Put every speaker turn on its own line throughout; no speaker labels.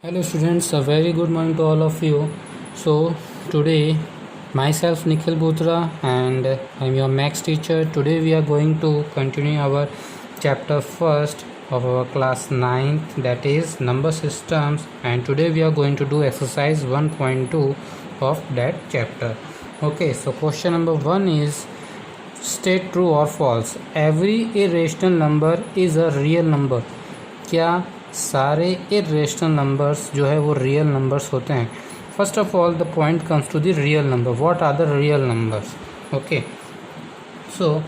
Hello students, a very good morning to all of you. So today myself Nikhil Butra and I'm your maths teacher. Today we are going to continue our chapter first of our class 9th, that is number systems, and today we are going to do exercise 1.2 of that chapter. Okay, so question number 1 is state true or false. Every irrational number is a real number. क्या सारे irrational numbers जो है वो real numbers होते हैं? First of all the point comes to the real number. What are the real numbers? Okay, so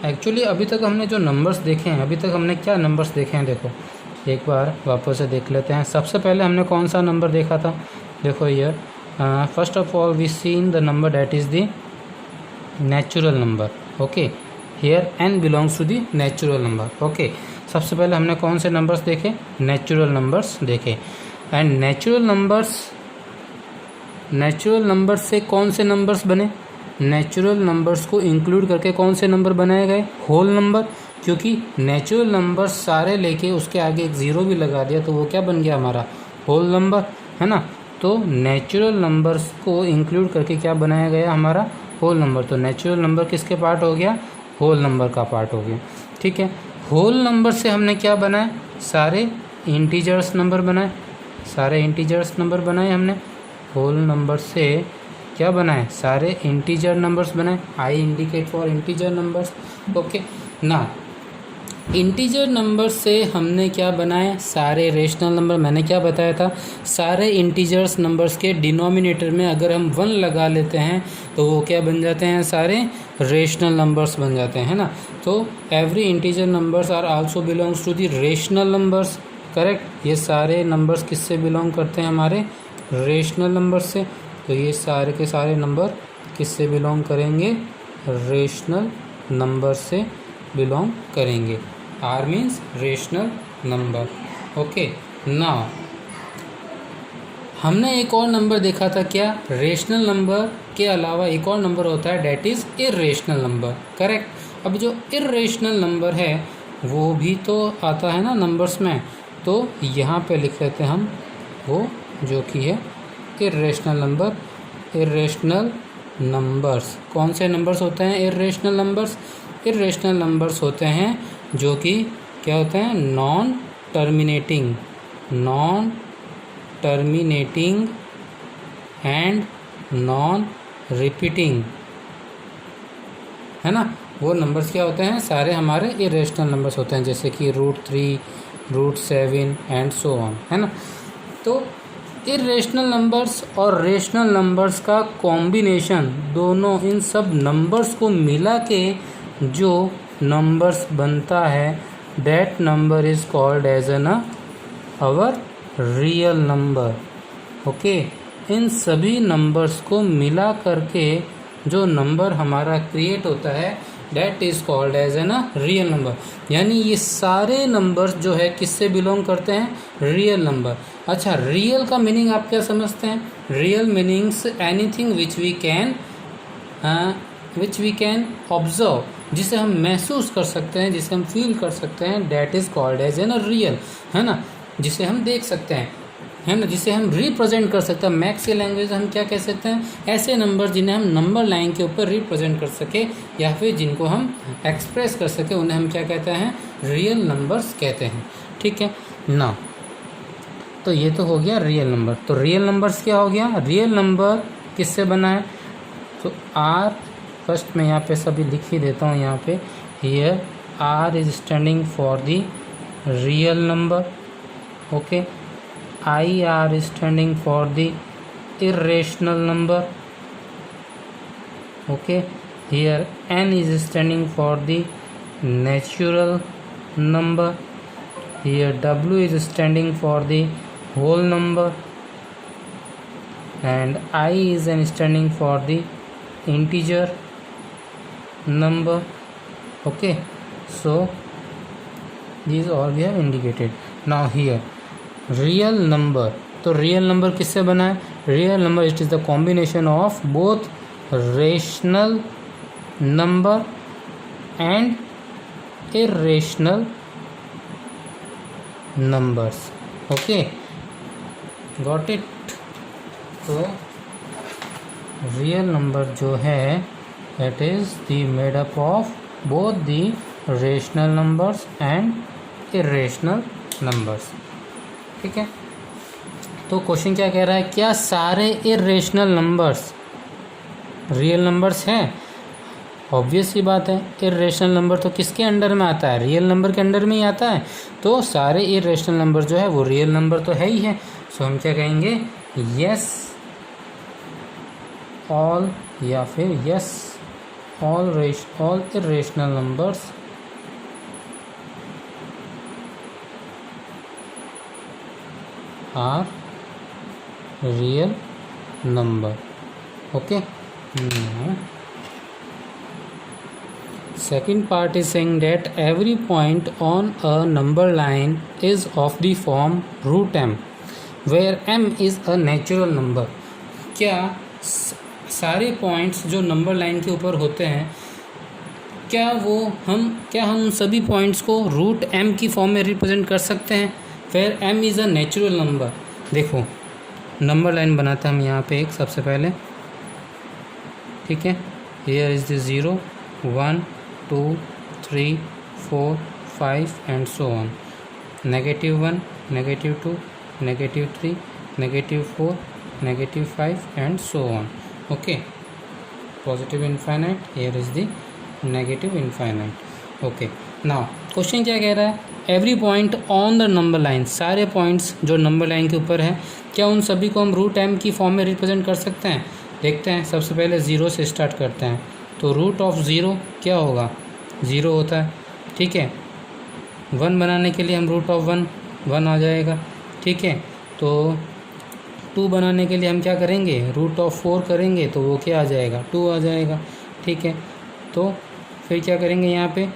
actually अभी तक हमने जो नंबर्स देखे हैं, अभी तक हमने क्या नंबर्स देखे हैं, देखो एक बार वापस से देख लेते हैं. सबसे पहले हमने कौन सा नंबर देखा था? देखो ये first of all we seen the number that is the natural number. Okay, here n belongs to the natural number. Okay, सबसे पहले हमने कौन से नंबर्स देखे? नेचुरल नंबर्स देखे. एंड नेचुरल नंबर्स से कौन से नंबर्स बने? नेचुरल नंबर्स को इंक्लूड करके कौन से नंबर बनाए गए? Whole number. क्योंकि नेचुरल नंबर्स सारे लेके उसके आगे एक ज़ीरो भी लगा दिया तो वो क्या बन गया? हमारा होल नंबर, है ना. तो नेचुरल नंबर्स को इंक्लूड करके क्या बनाया गया? हमारा होल नंबर. तो नेचुरल नंबर किसके पार्ट हो गया? होल नंबर का पार्ट हो गया. ठीक है, होल नंबर से हमने क्या बनाए? सारे इंटीजर्स नंबर बनाए. सारे इंटीजर्स नंबर बनाए हमने. होल नंबर से क्या बनाए? सारे इंटीजर नंबर्स बनाए. I indicate for integer numbers. Okay, ना इंटीजर नंबर से हमने क्या बनाए? सारे रेशनल नंबर. मैंने क्या बताया था? सारे इंटीजर्स नंबर्स के डिनोमिनेटर में अगर हम 1 लगा लेते हैं तो वो क्या बन जाते हैं? सारे रेशनल नंबर्स बन जाते हैं, है ना. तो every integer numbers are also belongs to the rational numbers. Correct. ये सारे नंबर्स किससे बिलोंग करते हैं? हमारे रेशनल नंबर्स से. तो ये सारे के सारे नंबर किससे बिलोंग करेंगे? रेशनल नंबर से बिलोंग करेंगे. R means rational number. Okay, now हमने एक और नंबर देखा था. क्या? रेशनल नंबर के अलावा एक और नंबर होता है, that is irrational number. Correct. अब जो इरेशनल नंबर है वो भी तो आता है ना नंबर्स में. तो यहाँ पे लिख लेते हैं हम वो जो कि है इरेशनल नंबर. इरेशनल नंबर्स कौन से नंबर्स होते हैं? Irrational numbers. इरेशनल नंबर्स होते हैं जो कि क्या होते हैं? Non terminating and non repeating, है ना. वो नंबर्स क्या होते हैं? सारे हमारे इरेशनल नंबर्स होते हैं, जैसे कि √3, √7 एंड सो ऑन, है ना. तो इरेशनल नंबर्स और रेशनल नंबर्स का कॉम्बिनेशन, दोनों इन सब नंबर्स को मिला के जो नंबर्स बनता है, that number is called as an our real number. Okay, इन सभी नंबर्स को मिला करके जो नंबर हमारा क्रिएट होता है, that is called as an real number. यानी ये सारे नंबर्स जो है किससे बिलोंग करते हैं? Real number. अच्छा, रियल का मीनिंग आप क्या समझते हैं? Real meanings anything which we can observe, जिसे हम महसूस कर सकते हैं, जिसे हम फील कर सकते हैं, that is called as an real, है ना. जिसे हम देख सकते हैं, है ना, जिसे हम रिप्रेजेंट कर सकते हैं. मैथ्स की लैंग्वेज हम क्या कह सकते हैं? ऐसे नंबर जिन्हें हम नंबर लाइन के ऊपर रिप्रेजेंट कर सके या फिर जिनको हम एक्सप्रेस कर सके, उन्हें हम क्या कहते हैं? रियल नंबर्स कहते हैं. ठीक है ना. तो ये तो हो गया रियल नंबर. तो रियल नंबर्स क्या हो गया? रियल नंबर किससे बना है? तो आर, फर्स्ट मैं यहाँ पे सभी लिख ही देता हूँ यहाँ पे. Here R is standing for the real number. Okay, I R is standing for the irrational number. Okay, here N is standing for the natural number. Here W is standing for the whole number and I is standing for the integer number. Okay, so these all we have indicated. Now here real number. तो real number किससे बना है? real number it is the combination of both rational number and irrational numbers. Okay, got it. तो real number जो है it is the made up of both the rational numbers and irrational numbers. ठीक है, तो question क्या कह रहा है, क्या सारे इरेशनल नंबर्स रियल नंबर्स हैं? ऑब्वियस सी बात है, इरेशनल नंबर तो किसके अंडर में आता है, रियल नंबर के अंडर में ही आता है। तो सारे इरेशनल नंबर जो है वो रियल नंबर तो है ही है। सो हम क्या कहेंगे, यस ऑल, या फिर yes all irrational numbers are real number. Okay, second part is saying that every point on a number line is of the form root m where m is a natural number। क्या सारे points जो number line के ऊपर होते हैं, क्या हम सभी पॉइंट्स को रूट m की फॉर्म में रिप्रेजेंट कर सकते हैं, where m is a natural number। देखो नंबर लाइन बनाते हैं हम यहाँ पे एक सबसे पहले, ठीक है, here is the 0 1 2 3 4 5 and so on, -1 -2 -3 -4 -5 and so on। okay, positive infinite, here is the negative infinite। okay, now question क्या कह रहा है, every point on the number line, सारे पॉइंट्स जो नंबर लाइन के ऊपर है, क्या उन सभी को हम रूट m की फॉर्म में रिप्रेजेंट कर सकते हैं? देखते हैं, सबसे पहले 0 से स्टार्ट करते हैं। तो रूट ऑफ 0 क्या होगा, 0 होता है। ठीक है, 1 बनाने के लिए हम रूट ऑफ 1 आ जाएगा। ठीक है, तो 2 बनाने के लिए हम क्या करेंगे, रूट ऑफ 4 करेंगे तो वो क्या आ जाएगा, 2 आ जाएगा। ठीक है, तो फिर क्या करेंगे यहाँ पे,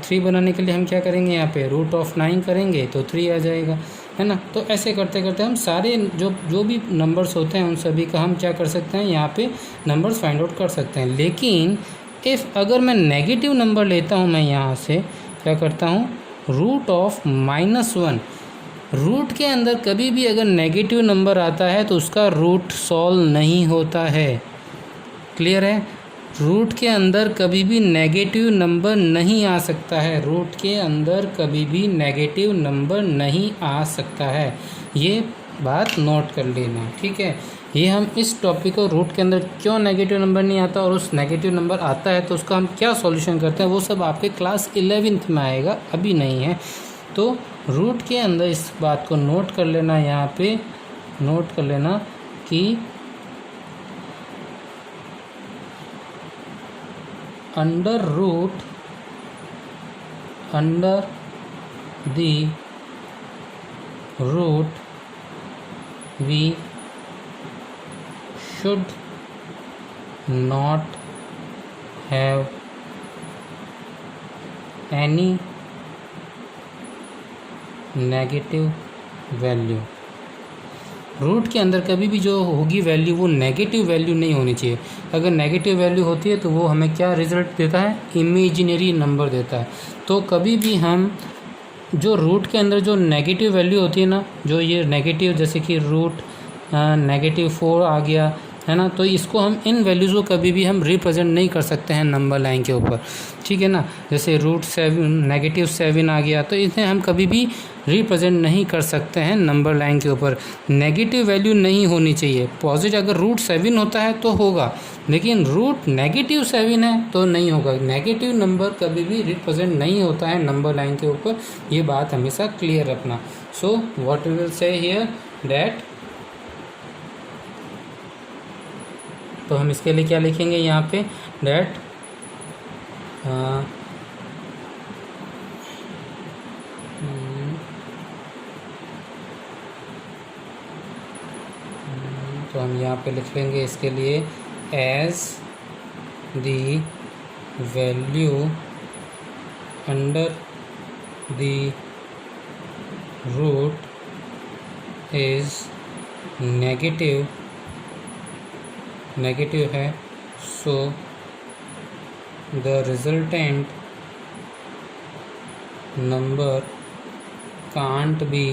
3 बनाने के लिए हम क्या करेंगे, यहाँ पे रूट ऑफ 9 करेंगे तो 3 आ जाएगा, है ना। तो ऐसे करते करते हम सारे जो भी नंबर्स होते हैं उन सभी का हम क्या कर सकते हैं, यहाँ पे नंबर्स फाइंड आउट कर सकते हैं। लेकिन अगर मैं नेगेटिव नंबर लेता हूँ, मैं यहाँ से क्या करता हूँ, रूट ऑफ -1, रूट के अंदर कभी भी अगर नेगेटिव नंबर आता है तो उसका रूट सॉल्व नहीं होता है। क्लियर है, रूट के अंदर कभी भी नेगेटिव नंबर नहीं आ सकता है, रूट के अंदर कभी भी नेगेटिव नंबर नहीं आ सकता है, ये बात नोट कर लेना। ठीक है, ये हम इस टॉपिक को, रूट के अंदर क्यों नेगेटिव नंबर नहीं आता और उस नेगेटिव नंबर आता है तो उसका हम क्या सॉल्यूशन करते हैं, वो सब आपके क्लास 11th में आएगा, अभी नहीं है। तो रूट के अंदर इस बात को नोट कर लेना, यहाँ पे नोट कर लेना कि under the root we should not have any negative value। Root के अंदर कभी भी जो होगी वैल्यू वो नेगेटिव वैल्यू नहीं होनी चाहिए। अगर नेगेटिव वैल्यू होती है तो वो हमें क्या रिजल्ट देता है, इमेजिनरी नंबर देता है। तो कभी भी हम जो रूट के अंदर जो नेगेटिव वैल्यू होती है ना, जो ये नेगेटिव, जैसे कि रूट -4 आ गया, है ना, तो इसको हम इन वैल्यूज़ को कभी भी हम रिप्रेजेंट नहीं कर सकते हैं नंबर लाइन के ऊपर। ठीक है ना, जैसे -7 आ गया तो इसे हम कभी भी रिप्रेजेंट नहीं कर सकते हैं नंबर लाइन के ऊपर। नेगेटिव वैल्यू नहीं होनी चाहिए। पॉजिटिव अगर √7 होता है तो होगा, लेकिन -7 है तो नहीं होगा। नेगेटिव नंबर कभी भी रिप्रेजेंट नहीं होता है नंबर लाइन के ऊपर, ये बात हमेशा क्लियर रखना। So what we will say here that, तो हम इसके लिए क्या लिखेंगे यहाँ पे, डैट तो हम यहाँ पे लिख लेंगे इसके लिए, as the value under the root is negative है, so the resultant number can't be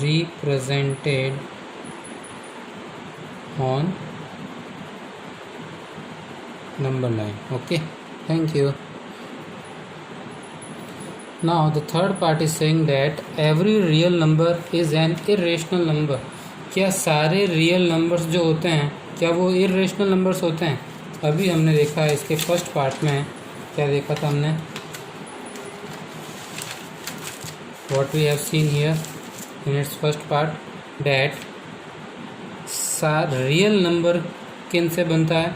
represented on number line. Okay, thank you. Now the third part is saying that every real number is an irrational number. क्या सारे real numbers जो होते हैं क्या वो irrational numbers होते हैं? अभी हमने देखा है इसके फर्स्ट पार्ट में, क्या देखा था हमने? What we have seen here in its first part that real number किन से बनता है?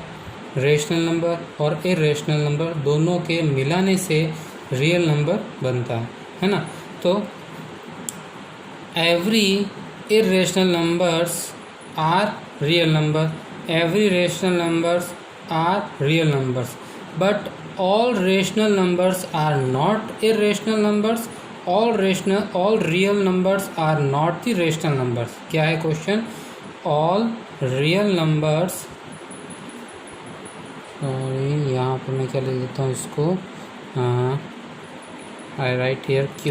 रेशनल नंबर और इरेशनल नंबर दोनों के मिलाने से रियल नंबर बनता है ना? तो every irrational numbers are real number, every rational numbers are real numbers, but all rational numbers are not irrational numbers, all real numbers are not the rational numbers. क्या है question? all real numbers, sorry यहाँ पर मैं क्या लिख देता हूँ इसको, आई राइट हियर Q,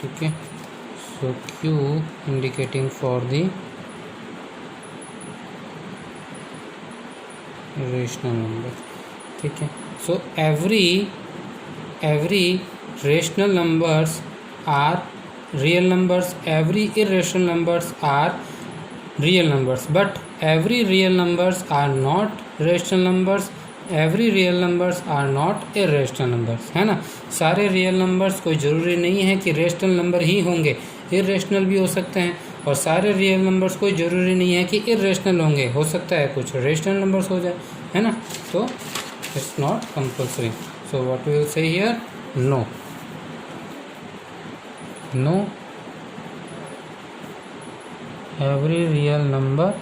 ठीक है. So Q indicating for the rational number, ठीक है. So every rational numbers are real numbers, every irrational numbers are real numbers, but every real numbers are not rational numbers, every real numbers are not irrational numbers, है ना. सारे real numbers कोई ज़रूरी नहीं है कि रेशनल नंबर ही होंगे, irrational भी हो सकते हैं. और सारे रियल नंबर्स कोई ज़रूरी नहीं है कि इरेशनल होंगे, हो सकता है कुछ रेशनल नंबर्स हो जाए, है ना. तो it's not compulsory. So what we will say here, no every real number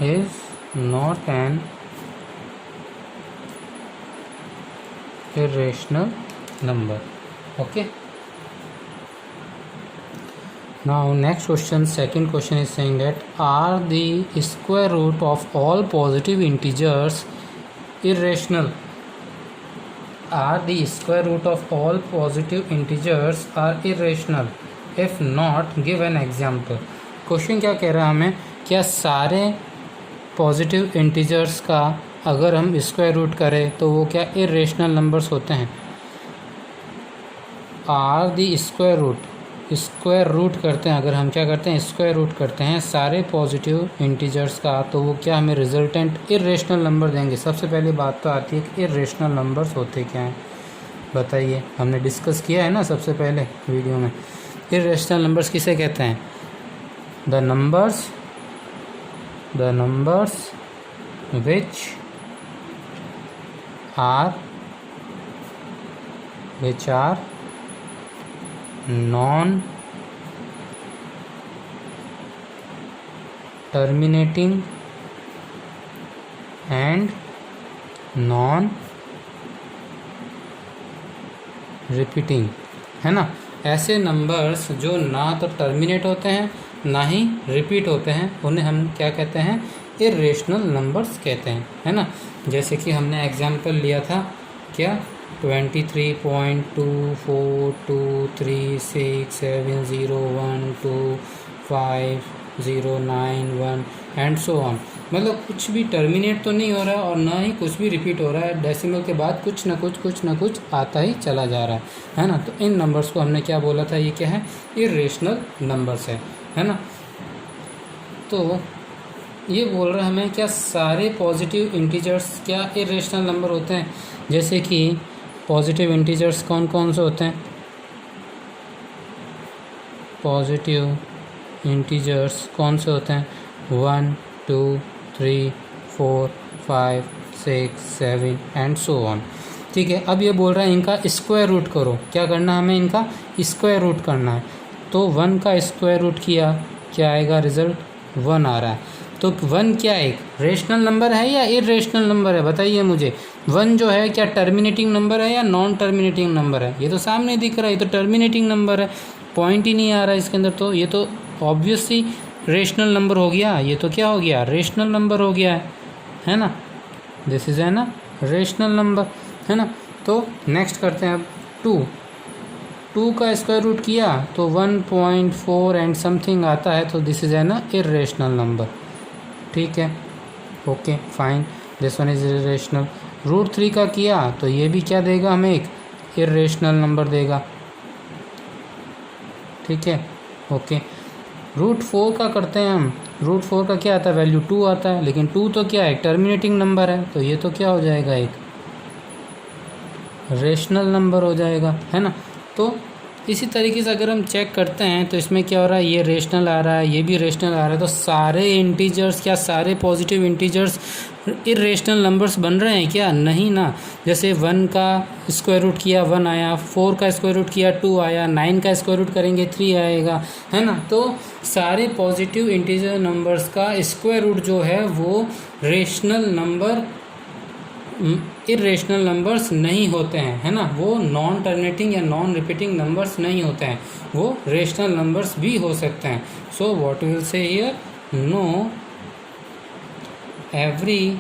is not an irrational number. Okay, now next question, second question is saying that are the square root of all positive integers irrational? Are the square root of all positive integers are irrational? If not, give an example. Question क्या कह रहा है हमें, क्या सारे positive integers का अगर हम स्क्वायर रूट करें तो वो क्या इरेशनल नंबर्स होते हैं? आर दी स्क्वायर रूट करते हैं, अगर हम क्या करते हैं, स्क्वायर रूट करते हैं सारे पॉजिटिव इंटीजर्स का, तो वो क्या हमें रिजल्टेंट इरेशनल नंबर देंगे. सबसे पहली बात तो आती है कि इरेशनल नंबर्स होते क्या हैं, बताइए. हमने डिस्कस किया है ना सबसे पहले वीडियो में. इरेशनल नंबर्स किसे कहते हैं? The numbers which are non terminating and non repeating, है ना. ऐसे नंबर्स जो ना तो टर्मिनेट होते हैं ना ही रिपीट होते हैं, उन्हें हम क्या कहते हैं, इरेशनल नंबर्स कहते हैं, है ना. जैसे कि हमने एग्जाम्पल लिया था क्या, 23.2423670125091 एंड सो ऑन. मतलब कुछ भी टर्मिनेट तो नहीं हो रहा है और ना ही कुछ भी रिपीट हो रहा है, डेसिमल के बाद कुछ ना कुछ आता ही चला जा रहा है ना. तो इन नंबर्स को हमने क्या बोला था, ये क्या है, इरेशनल नंबर्स है ना. तो ये बोल रहा है हमें क्या सारे पॉजिटिव इंटीजर्स क्या इरेशनल नंबर होते हैं. जैसे कि पॉजिटिव इंटीजर्स कौन कौन से होते हैं? पॉजिटिव इंटीजर्स कौन से होते हैं? 1 2 3 4 5 6 7 एंड सो ऑन. ठीक है. अब ये बोल रहा है इनका स्क्वायर रूट करो. क्या करना है हमें? इनका स्क्वायर रूट करना है. तो 1 का स्क्वायर रूट किया, क्या आएगा रिजल्ट? 1 आ रहा है. तो 1 क्या एक रेशनल नंबर है या इरेशनल नंबर है, बताइए मुझे. 1 जो है क्या टर्मिनेटिंग नंबर है या नॉन टर्मिनेटिंग नंबर है? ये तो सामने दिख रहा है, ये तो टर्मिनेटिंग नंबर है, पॉइंट ही नहीं आ रहा है इसके अंदर. तो ये तो ऑब्वियसली रेशनल नंबर हो गया. ये तो क्या हो गया, रेशनल नंबर हो गया है ना. दिस इज है ना रेशनल नंबर, है ना. तो नेक्स्ट करते हैं अब 2. 2 का स्क्वायर रूट किया तो 1.4 एंड समथिंग आता है, तो this is an irrational number. ठीक है, okay fine, this one is irrational. √3 का किया तो ये भी क्या देगा हमें, एक इर्रेशनल नंबर देगा। ठीक है, ओके। √4 का करते हैं हम। √4 का क्या आता है, वैल्यू 2 आता है, लेकिन 2 तो क्या है, टर्मिनेटिंग नंबर है, तो ये तो क्या हो जाएगा, एक रेशनल नंबर हो जाएगा, है ना। तो इसी तरीके से अगर हम चेक करते हैं तो इसमें क्या हो रहा है, ये रेशनल आ रहा है, ये भी रेशनल आ रहा है, तो सारे इंटीजर्स, क्या सारे पॉजिटिव इंटीजर्स इरेशनल नंबर्स बन रहे हैं क्या, नहीं ना। जैसे 1 का स्क्वायर रूट किया 1 आया, 4 का स्क्वायर रूट किया 2 आया, 9 का स्क्वायर रूट करेंगे 3 आएगा, है ना। तो सारे पॉजिटिव इंटीजर नंबर्स का स्क्वायर रूट जो है वो रेशनल नंबर, इरेशनल नंबर्स नहीं होते हैं, है ना। वो नॉन टर्मिनेटिंग या नॉन रिपीटिंग नंबर्स नहीं होते हैं, वो रेशनल नंबर्स भी हो सकते हैं। So what will say here, no every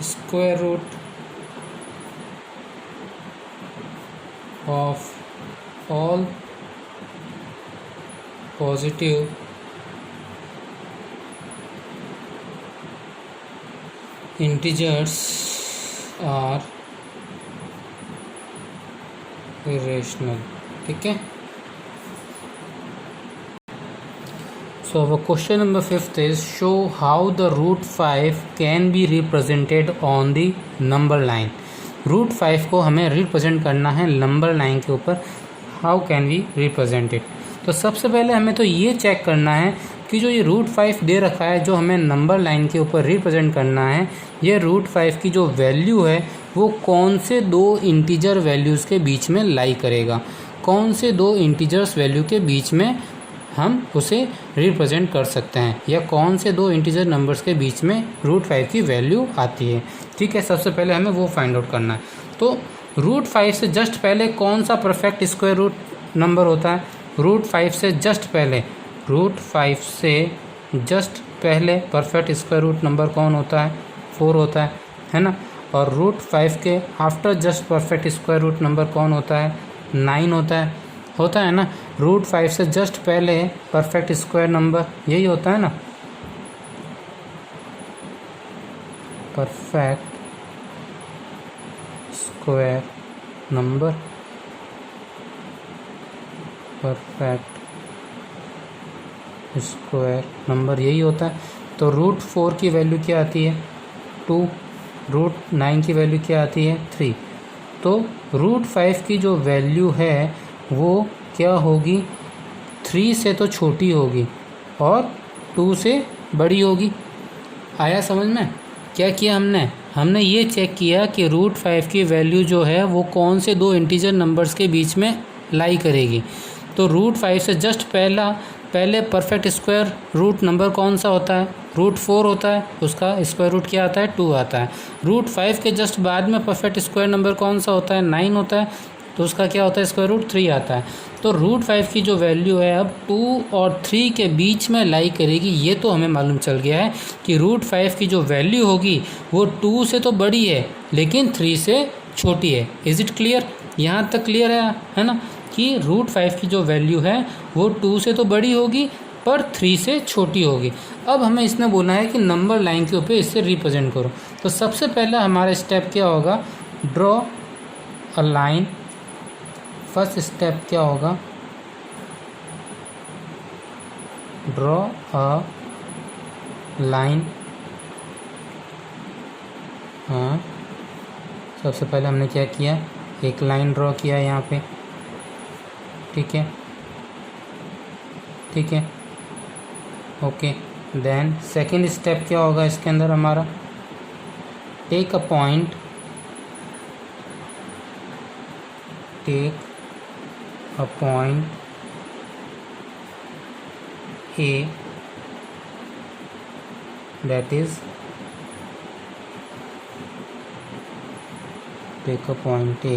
square root of all positive integers are irrational। ठीक है। So our question number 5 is, show how the √5 can be represented on the number line। √5 को हमें represent करना है number line के ऊपर, how can we represent it. तो सबसे पहले हमें तो ये चेक करना है कि जो ये √5 दे रखा है, जो हमें नंबर लाइन के ऊपर रिप्रेजेंट करना है, ये √5 की जो वैल्यू है वो कौन से दो इंटीजर वैल्यूज़ के बीच में लाई करेगा, कौन से दो इंटीजर्स वैल्यू के बीच में हम उसे रिप्रेजेंट कर सकते हैं, या कौन से दो इंटीजर नंबर्स के बीच में √5 की वैल्यू आती है। ठीक है, सबसे पहले हमें वो फाइंड आउट करना है। तो √5 से जस्ट पहले कौन सा परफेक्ट स्क्वायर रूट नंबर होता है, √5 से जस्ट पहले, √5 से जस्ट पहले परफेक्ट स्क्वायर रूट नंबर कौन होता है, 4 होता है ना। और √5 के after just perfect square root number कौन होता है, 9 होता है ना। √5 से जस्ट पहले परफेक्ट स्क्वायर नंबर यही होता है ना, perfect square number, perfect square number यही होता है। तो √4 की वैल्यू क्या आती है, 2, √9 की वैल्यू क्या आती है, 3। तो √5 की जो वैल्यू है वो क्या होगी, 3 से तो छोटी होगी और 2 से बड़ी होगी। आया समझ में। क्या किया हमने ये चेक किया कि √5 की वैल्यू जो है वो कौन से दो इंटीजर नंबर्स के बीच में लाई करेगी। तो √5 से जस्ट पहले परफेक्ट स्क्वायर रूट नंबर कौन सा होता है, √4 होता है, उसका स्क्वायर रूट क्या आता है, 2 आता है। √5 के जस्ट बाद में परफेक्ट स्क्वायर नंबर कौन सा होता है, 9 होता है, तो उसका क्या होता है, स्क्वायर रूट 3 आता है। तो √5 की जो वैल्यू है अब 2 और 3 के बीच में लाई करेगी। ये तो हमें मालूम चल गया है कि √5 की जो वैल्यू होगी वो 2 से तो बड़ी है लेकिन 3 से छोटी है। इज़ इट क्लियर, यहाँ तक क्लियर है ना, कि √5 की जो वैल्यू है वो 2 से तो बड़ी होगी पर 3 से छोटी होगी। अब हमें इसने बोला है कि नंबर लाइन के ऊपर इससे रिप्रेजेंट करो। तो सबसे पहला हमारा स्टेप क्या होगा, draw a line. First step क्या होगा, ड्रॉ अ लाइन। हाँ, सबसे पहले हमने क्या किया, एक लाइन ड्रॉ किया यहाँ पे। ठीक है, ओके। देन सेकंड स्टेप क्या होगा इसके अंदर हमारा, take a point, A, that is take a point A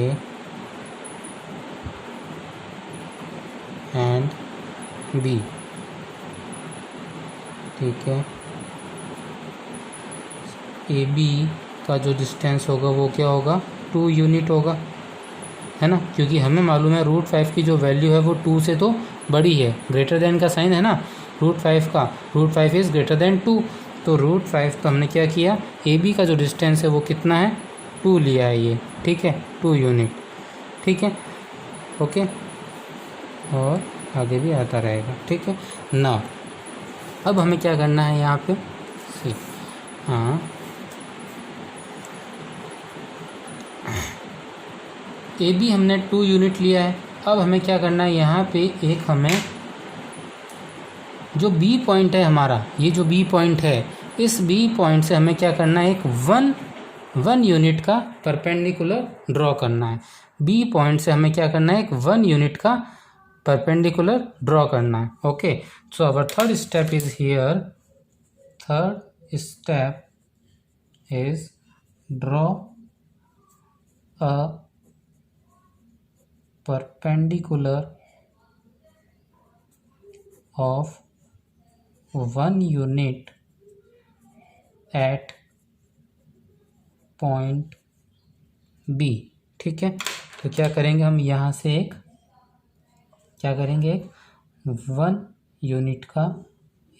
and B। ठीक है, AB का जो डिस्टेंस होगा वो क्या होगा, 2 यूनिट होगा, है ना, क्योंकि हमें मालूम है √5 की जो वैल्यू है वो 2 से तो बड़ी है, ग्रेटर देन का साइन है ना √5 का, √5 इज़ ग्रेटर देन 2, तो √5 तो हमने क्या किया, ए बी का जो डिस्टेंस है वो कितना है, 2 लिया है ये, ठीक है, 2 यूनिट, ठीक है, ओके, और आगे भी आता रहेगा, ठीक है ना। अब हमें क्या करना है यहाँ पे, सी, हाँ ए बी हमने 2 यूनिट लिया है। अब हमें क्या करना है, यहाँ पे एक हमें जो बी पॉइंट है हमारा, ये जो बी पॉइंट है, इस बी पॉइंट से हमें क्या करना है, एक 1 यूनिट का परपेंडिकुलर ड्रॉ करना है। बी पॉइंट से हमें क्या करना है, एक 1 यूनिट का परपेंडिकुलर ड्रॉ करना है, okay. So our third step is here, third step is draw a perpendicular of 1 unit at point B, ठीक है। तो क्या करेंगे हम, यहाँ से एक क्या करेंगे, एक 1 यूनिट का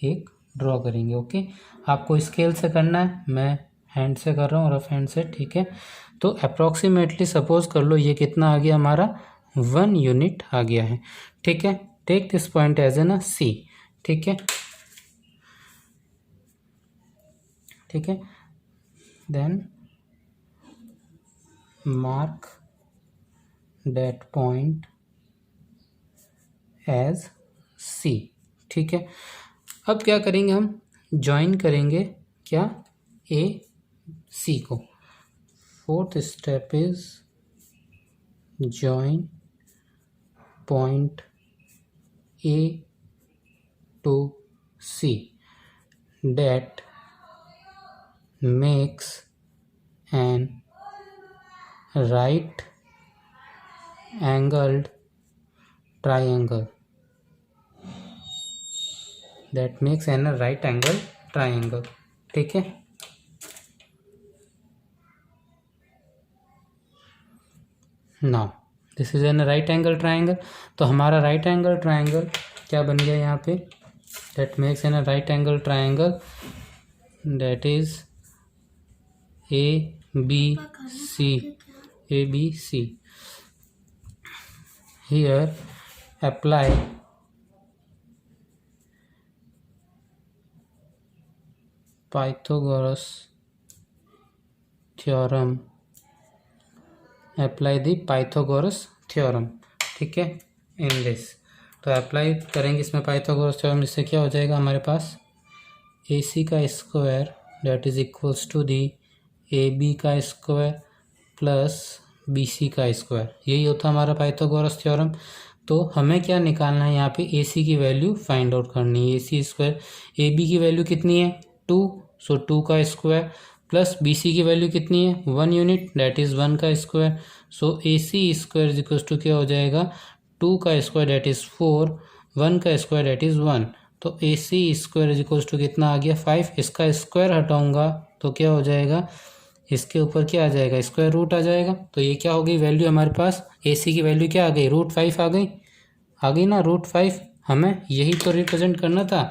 एक ड्रॉ करेंगे, ओके। आपको स्केल से करना है, मैं हैंड से कर रहा हूँ, रफ हैंड से, ठीक है। तो अप्रॉक्सीमेटली सपोज कर लो ये कितना आ गया हमारा, 1 यूनिट आ गया है, ठीक है। Take this point as an C, ठीक है, ठीक है। Then mark that point as C, ठीक है। अब क्या करेंगे हम, ज्वाइन करेंगे क्या, ए सी को। Fourth step is join point A to C that makes an right angled triangle, that makes an right angle triangle, ठीक है। now this is an right angle triangle, तो हमारा राइट एंगल ट्राइंगल क्या बन गया यहाँ पे, that makes an right angle triangle, that is A B C. Here apply Pythagoras theorem, apply the Pythagoras theorem, ठीक है, इन दिस। तो अप्लाई करेंगे इसमें पाइथागोरस थ्योरम, इससे क्या हो जाएगा हमारे पास, ए सी का square that is equals to the A B का स्क्वायर प्लस बी सी का स्क्वायर, यही होता है हमारा पाइथागोरस थ्योरम। तो हमें क्या निकालना है, यहाँ पे ए सी की वैल्यू फाइंड आउट करनी है, ए सी स्क्वायर, ए बी की वैल्यू कितनी है 2, सो 2 का स्क्वायर, प्लस बी सी की वैल्यू कितनी है 1 यूनिट, दैट इज़ 1 का square, so A C square is equal to क्या हो जाएगा, 2 का स्क्वायर दैट इज़ 4, 1 का स्क्वायर दैट इज़ 1, तो ए C square is equal to कितना आ गया 5, इसका स्क्वायर हटाऊंगा तो क्या हो जाएगा, इसके ऊपर क्या आ जाएगा, स्क्वायर रूट आ जाएगा। तो ये क्या हो गई वैल्यू हमारे पास, ए सी की वैल्यू क्या आ गई, √5 आ गई ना, √5, हमें यही तो रिप्रेजेंट करना था,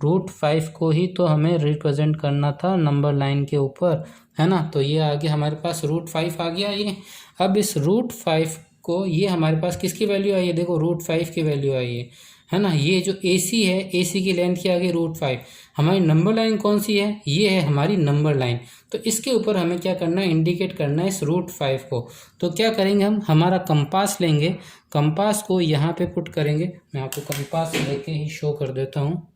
√5 को ही तो हमें रिप्रेजेंट करना था नंबर लाइन के ऊपर, है ना। तो ये आ गया हमारे पास √5 आ गया ये। अब इस √5 को, ये हमारे पास किसकी वैल्यू आई है, देखो √5 की वैल्यू आई है ना। ये जो ए सी है, ए सी की लेंथ क्या आ गई √5, हमारी नंबर लाइन कौन सी है, ये है हमारी नंबर लाइन। तो इसके ऊपर हमें क्या करना है, इंडिकेट करना है इस √5 को। तो क्या करेंगे हम, हमारा कंपास लेंगे, कंपास को यहाँ पे पुट करेंगे, मैं आपको कंपास लेके ही शो कर देता हूँ।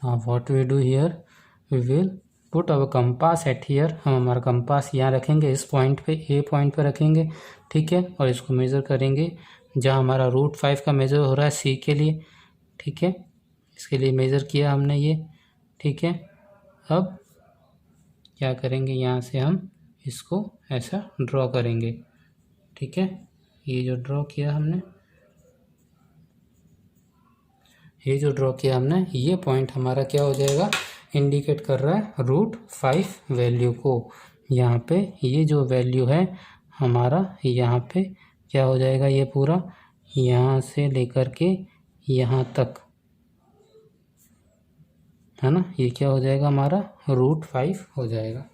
What we do here, we will put our compass at here, हम हमारा कंपास यहाँ रखेंगे, इस पॉइंट पे, ए पॉइंट पे रखेंगे, ठीक है, और इसको मेज़र करेंगे जहाँ हमारा √5 का मेज़र हो रहा है सी के लिए, ठीक है, इसके लिए मेज़र किया हमने ये, ठीक है। अब क्या करेंगे, यहाँ से हम इसको ऐसा ड्रॉ करेंगे, ठीक है, ये जो ड्रॉ किया हमने, ये पॉइंट हमारा क्या हो जाएगा, इंडिकेट कर रहा है √5 वैल्यू को, यहाँ पे ये जो वैल्यू है हमारा यहाँ पे क्या हो जाएगा, ये पूरा यहाँ से लेकर के यहाँ तक है ना, ये क्या हो जाएगा हमारा √5 हो जाएगा।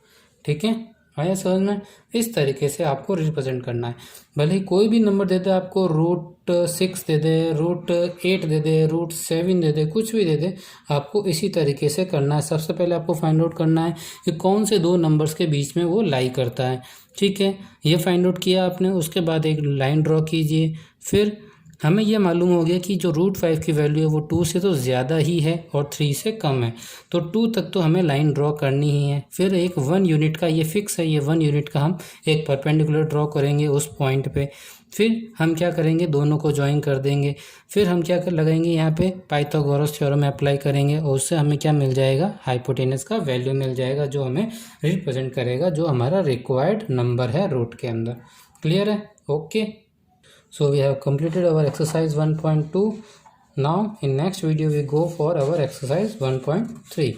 ठीक है, आया समझ में। इस तरीके से आपको रिप्रेजेंट करना है। भले ही कोई भी नंबर दे दे आपको, √6 दे दे, √8 दे दे, √7 दे दे, कुछ भी दे दे, आपको इसी तरीके से करना है। सबसे पहले आपको फाइंड आउट करना है कि कौन से दो नंबर्स के बीच में वो लाई करता है। ठीक है, ये फाइंड आउट किया आपने, उसके बाद एक लाइन ड्रॉ कीजिए। फिर हमें यह मालूम हो गया कि जो √5 की वैल्यू है वो 2 से तो ज़्यादा ही है और 3 से कम है, तो 2 तक तो हमें लाइन ड्रॉ करनी ही है। फिर एक 1 यूनिट का, ये फिक्स है, ये 1 यूनिट का हम एक परपेंडिकुलर ड्रॉ करेंगे उस पॉइंट पे। फिर हम क्या करेंगे, दोनों को ज्वाइन कर देंगे। फिर हम क्या कर लगाएंगे, यहाँ पे पाइथागोरस थ्योरम अप्लाई करेंगे और उससे हमें क्या मिल जाएगा, हाइपोटेनस का वैल्यू मिल जाएगा, जो हमें रिप्रेजेंट करेगा जो हमारा रिक्वायर्ड नंबर है रूट के अंदर। क्लियर है? Okay, so we have completed our exercise 1.2. Now in next video we go for our exercise 1.3.